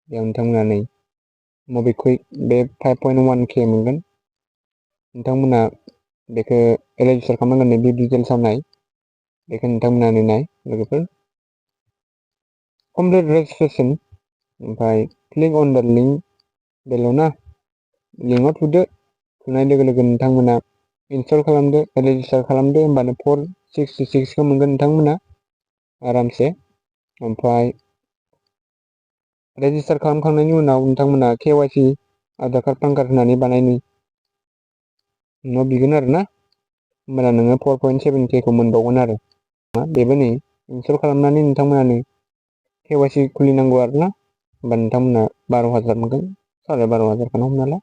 बेयाव नोंथांमोना नै मबिक्वुइक बे 5.1k मोनगोन। नोंथांमोना बेखौ रेजिस्टार खालामनांगोन नै बे डिटेल्सआव नाय बेखौ नोंथांमोना नाय लोगोफोर कमप्लिट रेजिस्ट्रेसन ओमफ्राय क्लिक अन द लिंक बेल' ना लिंकआव थुदो थुनाय लोगो लोगो नोंथांमोना इनस्टल खालामदो रेजिस्टार खालामदो होमबानो 466 खौ मोनगोन नोंथांमोना आरामसे ओमफ्राय रेजिस्टार खालामखांनायनि उनाव नोंथांमोना KYC Aadhaar card PAN card होनानै बानायनो न' बिगोन आरो ना होमबाना नोङो 4.7k खौ मोनबावगोन आरो बेबो नै इनस्टल खालामनानै नोंथांमोना नै KYC खुलिनांगौ आरो ना होमबा नोंथांमोना 12,000 मोनगोन 12,500 खौनो हमना ला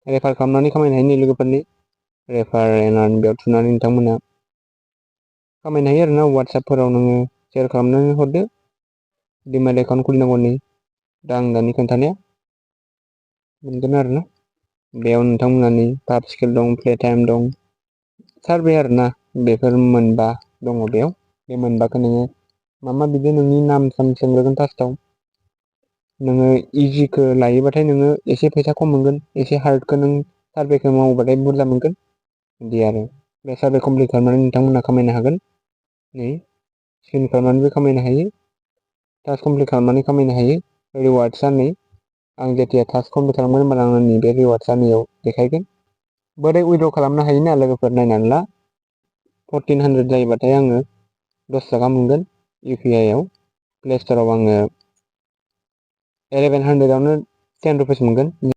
रेफार खालामनानै खामायनो हायो नै लोगोफोरनि रेफार होननानै बेयाव थुनानै नोंथांमोना खामायनो हायो आरो ना WhatsAppफोराव नोङो सेयार खालामनानै हरदो डिमेट एकाउन्ट खुलिनांगौ नै दा आं दानि खोन्थानाया मोनगोन आरो ना बेयाव नोंथांमोना नै पाब स्केल दं प्ले टाइम दं सार्भे आरो ना बेफोर मोनबा दङ बेयाव बे मोनबाखौ नोङो मा बिदि नोंनि नाम साम सोंग्रोगोन फार्स्टआव नोङो इजिखौ लायोबाथाय नोङो एसे फैसा खम मोनगोन एसे हार्डखौ नों सार्भेखौ मावोबाथाय बुरजा मोनगोन बिदि आरो बे सार्भे कमप्लिट खालामनानै नोंथांमोना खामायनो हागोन नै स्क्रिन खालामनानैबो खामायनो हायो टास्क कमप्लिट खालामनानै खामायनो हायो रिवार्डसआ नै आं जेथिया टास्क कमप्लिट खालामगोन होनबाना आंनि बे रिवार्डसआ नैयाव देखायगोन बोरै उइड्र खालामनो हायोना लोगोफोर नायनानै ला 1400 जायोबाथाय आङो 10 थाखा मोनगोन UPI आव प्ले स्ट'राव आङो 1100 आवनो 10 रुपिस मोनगोन